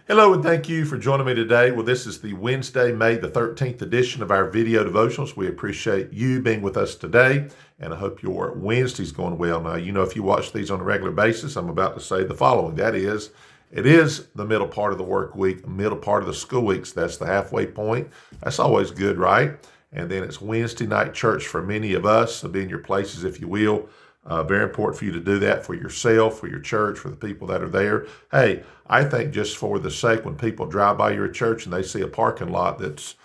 Hello, and thank you for joining me today. Well, this is the Wednesday, May the 13th edition of our video devotionals. We appreciate you being with us today, and I hope your Wednesday's going well. Now, if you watch these on a regular basis, I'm about to say the following. That is, it is the middle part of the work week, middle part of the school weeks. That's the halfway point. That's always good, right? And then it's Wednesday night church for many of us. So be in your places, if you will. Very important for you to do that for yourself, for your church, for the people that are there. Hey, I think just for the sake when people drive by your church and they see a parking lot that's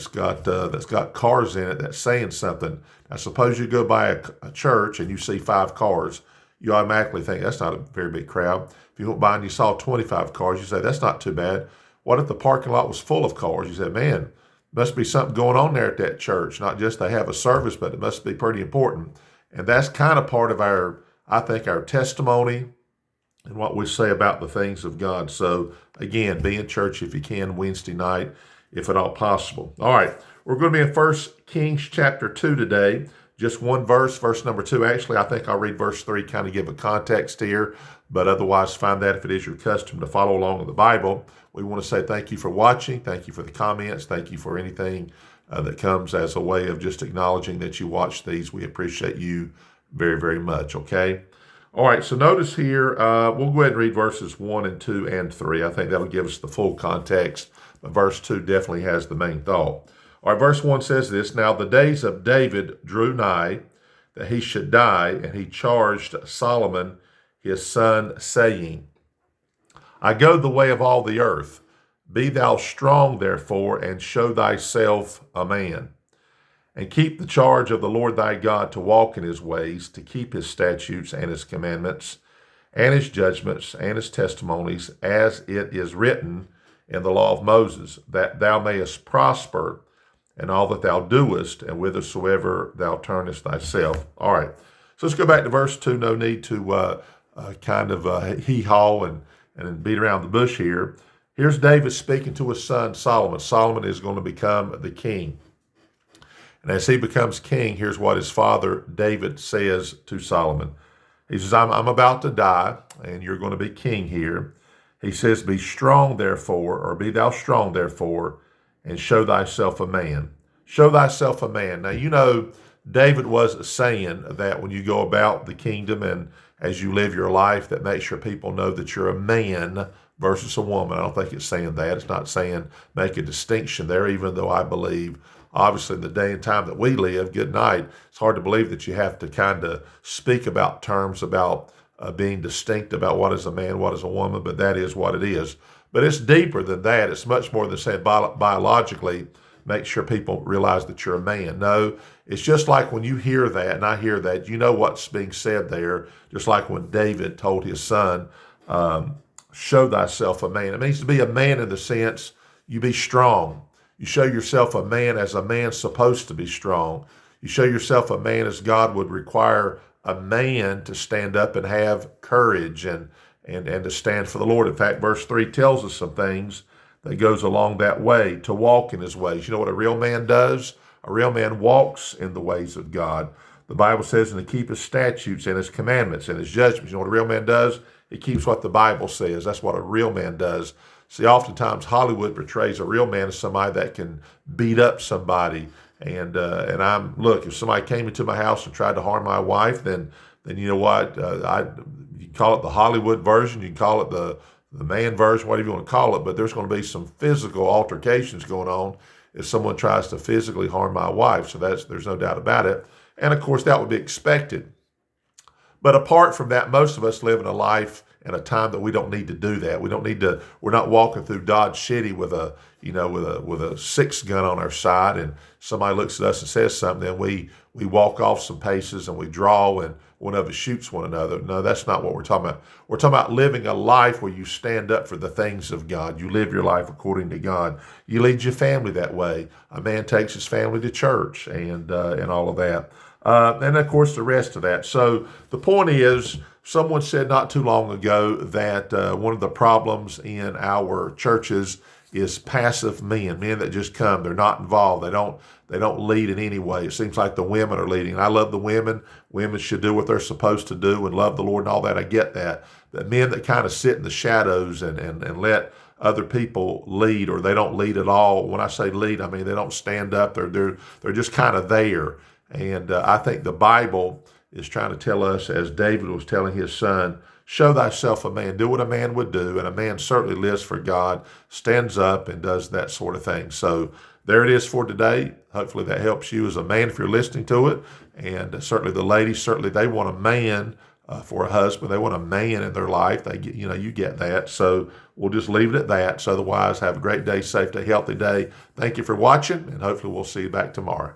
got cars in it that's saying something. Now, suppose you go by a church and you see 5 cars, you automatically think that's not a very big crowd. If you went by and you saw 25 cars, you say that's not too bad. What if the parking lot was full of cars? You say, man, must be something going on there at that church. Not just they have a service, but it must be pretty important. And that's kind of part of our testimony and what we say about the things of God. So again, be in church if you can Wednesday night, if at all possible. All right, we're going to be in 1 Kings chapter 2 today. Just one verse, verse number 2. Actually, I think I'll read verse 3, kind of give a context here, but otherwise find that if it is your custom to follow along in the Bible. We want to say thank you for watching. Thank you for the comments. Thank you for anything that comes as a way of just acknowledging that you watch these. We appreciate you very, very much, okay? All right, so notice here, we'll go ahead and read verses 1 and 2 and 3. I think that'll give us the full context, but verse 2 definitely has the main thought. All right, verse 1 says this, "Now the days of David drew nigh, that he should die, and he charged Solomon his son, saying, I go the way of all the earth. Be thou strong, therefore, and show thyself a man. And keep the charge of the Lord thy God to walk in his ways, to keep his statutes and his commandments, and his judgments and his testimonies, as it is written in the law of Moses, that thou mayest prosper in all that thou doest, and whithersoever thou turnest thyself." All right, so let's go back to verse 2. No need to hee-haw and beat around the bush here. Here's David speaking to his son Solomon. Solomon is going to become the king. And as he becomes king, here's what his father David says to Solomon. He says, I'm about to die, and you're going to be king here. He says, be strong, therefore, or be thou strong, therefore, and show thyself a man. Show thyself a man. Now, David was saying that when you go about the kingdom and as you live your life, that make sure people know that you're a man versus a woman. I don't think it's saying that. It's not saying make a distinction there, even though I believe, obviously, in the day and time that we live, good night, it's hard to believe that you have to kind of speak about terms about being distinct about what is a man, what is a woman, but that is what it is. But it's deeper than that. It's much more than saying biologically, make sure people realize that you're a man. No, it's just like when you hear that, and I hear that, you know what's being said there, just like when David told his son, show thyself a man. It means to be a man in the sense you be strong. You show yourself a man as a man's supposed to be strong. You show yourself a man as God would require a man to stand up and have courage and to stand for the Lord. In fact, verse 3 tells us some things that goes along that way, to walk in his ways. You know what a real man does? A real man walks in the ways of God. The Bible says, and to keep his statutes and his commandments and his judgments. You know what a real man does? He keeps what the Bible says. That's what a real man does. See, oftentimes Hollywood portrays a real man as somebody that can beat up somebody. And if somebody came into my house and tried to harm my wife, then you know what? You call it the Hollywood version, you can call it the man version, whatever you want to call it, but there's going to be some physical altercations going on if someone tries to physically harm my wife. So there's no doubt about it. And of course, that would be expected. But apart from that, most of us live in a life in a time that we don't need to do that. We're not walking through Dodge City with a 6-gun on our side, and somebody looks at us and says something, then we walk off some paces and we draw and one of us shoots one another. No, that's not what we're talking about. We're talking about living a life where you stand up for the things of God. You live your life according to God. You lead your family that way. A man takes his family to church and all of that. And of course the rest of that. So the point is, someone said not too long ago that one of the problems in our churches is passive men that just come. They're not involved. They don't lead in any way. It seems like the women are leading. I love the women. Women should do what they're supposed to do and love the Lord and all that. I get that. The men that kind of sit in the shadows and let other people lead, or they don't lead at all. When I say lead, I mean they don't stand up. They're just kind of there. And I think the Bible is trying to tell us, as David was telling his son, show thyself a man, do what a man would do. And a man certainly lives for God, stands up and does that sort of thing. So there it is for today. Hopefully that helps you as a man if you're listening to it. And certainly the ladies, certainly they want a man for a husband. They want a man in their life. They get, you get that. So we'll just leave it at that. So otherwise, have a great day, safe day, healthy day. Thank you for watching, and hopefully we'll see you back tomorrow.